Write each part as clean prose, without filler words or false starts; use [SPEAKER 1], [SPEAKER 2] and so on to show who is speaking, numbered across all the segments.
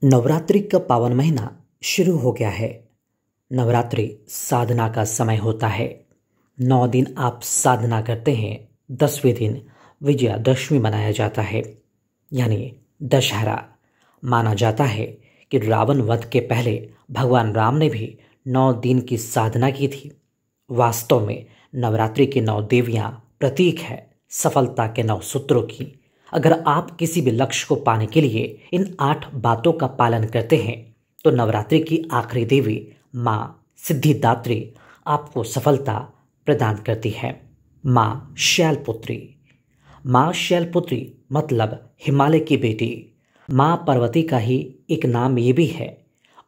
[SPEAKER 1] नवरात्रि का पावन महीना शुरू हो गया है। नवरात्रि साधना का समय होता है। 9 दिन आप साधना करते हैं। 10वें दिन विजयादशमी मनाया जाता है, यानी दशहरा। माना जाता है कि रावण वध के पहले भगवान राम ने भी 9 दिन की साधना की थी। वास्तव में नवरात्रि की 9 देवियां प्रतीक है सफलता के 9 सूत्रों की। अगर आप किसी भी लक्ष्य को पाने के लिए इन 8 बातों का पालन करते हैं तो नवरात्रि की आखिरी देवी माँ सिद्धिदात्री आपको सफलता प्रदान करती है। माँ शैलपुत्री। माँ शैलपुत्री मतलब हिमालय की बेटी। माँ पार्वती का ही एक नाम ये भी है।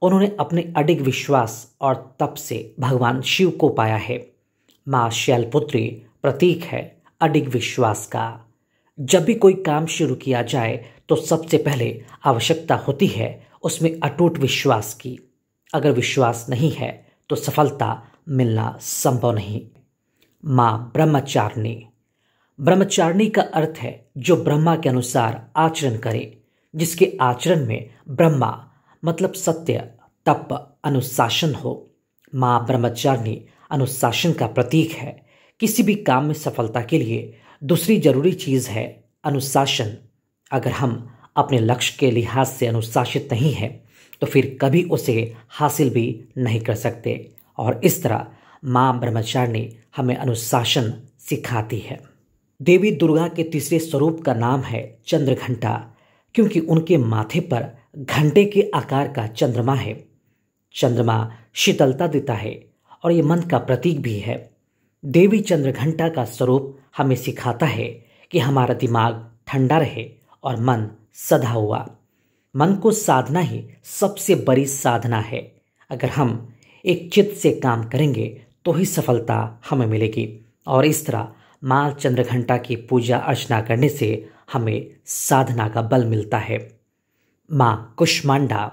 [SPEAKER 1] उन्होंने अपने अडिग विश्वास और तप से भगवान शिव को पाया है। माँ शैलपुत्री प्रतीक है अडिग विश्वास का। जब भी कोई काम शुरू किया जाए तो सबसे पहले आवश्यकता होती है उसमें अटूट विश्वास की। अगर विश्वास नहीं है तो सफलता मिलना संभव नहीं। माँ ब्रह्मचारिणी। ब्रह्मचारिणी का अर्थ है जो ब्रह्मा के अनुसार आचरण करे, जिसके आचरण में ब्रह्मा मतलब सत्य, तप, अनुशासन हो। माँ ब्रह्मचारिणी अनुशासन का प्रतीक है। किसी भी काम में सफलता के लिए दूसरी जरूरी चीज है अनुशासन। अगर हम अपने लक्ष्य के लिहाज से अनुशासित नहीं हैं तो फिर कभी उसे हासिल भी नहीं कर सकते। और इस तरह माँ ब्रह्मचारिणी हमें अनुशासन सिखाती है। देवी दुर्गा के तीसरे स्वरूप का नाम है चंद्रघंटा, क्योंकि उनके माथे पर घंटे के आकार का चंद्रमा है। चंद्रमा शीतलता देता है और ये मन का प्रतीक भी है। देवी चंद्रघंटा का स्वरूप हमें सिखाता है कि हमारा दिमाग ठंडा रहे और मन सधा हुआ। मन को साधना ही सबसे बड़ी साधना है। अगर हम एक चित्त से काम करेंगे तो ही सफलता हमें मिलेगी। और इस तरह माँ चंद्रघंटा की पूजा अर्चना करने से हमें साधना का बल मिलता है। माँ कुष्मांडा।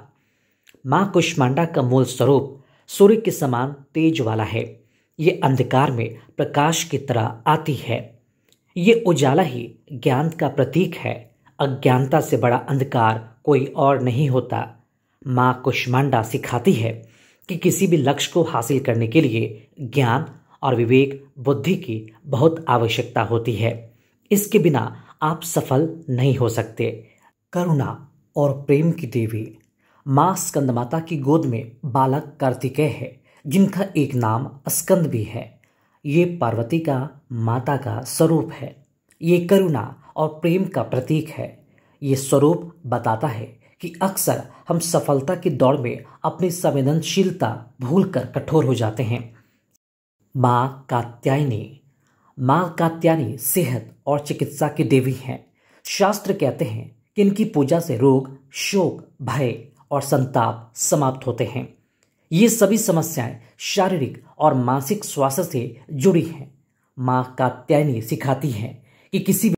[SPEAKER 1] माँ कुष्मांडा का मूल स्वरूप सूर्य के समान तेज वाला है। ये अंधकार में प्रकाश की तरह आती है। ये उजाला ही ज्ञान का प्रतीक है। अज्ञानता से बड़ा अंधकार कोई और नहीं होता। माँ कुष्मांडा सिखाती है कि किसी भी लक्ष्य को हासिल करने के लिए ज्ञान और विवेक बुद्धि की बहुत आवश्यकता होती है। इसके बिना आप सफल नहीं हो सकते। करुणा और प्रेम की देवी। माँ स्कंदमाता की गोद में बालक कार्तिकेय है, जिनका एक नाम स्कंद भी है। ये पार्वती का माता का स्वरूप है। ये करुणा और प्रेम का प्रतीक है। ये स्वरूप बताता है कि अक्सर हम सफलता की दौड़ में अपनी संवेदनशीलता भूलकर कठोर हो जाते हैं। माँ कात्यायनी। माँ कात्यायनी सेहत और चिकित्सा की देवी हैं। शास्त्र कहते हैं कि इनकी पूजा से रोग, शोक, भय और संताप समाप्त होते हैं। ये सभी समस्याएं शारीरिक और मानसिक स्वास्थ्य से जुड़ी हैं। माँ कात्यायनी सिखाती हैं कि किसी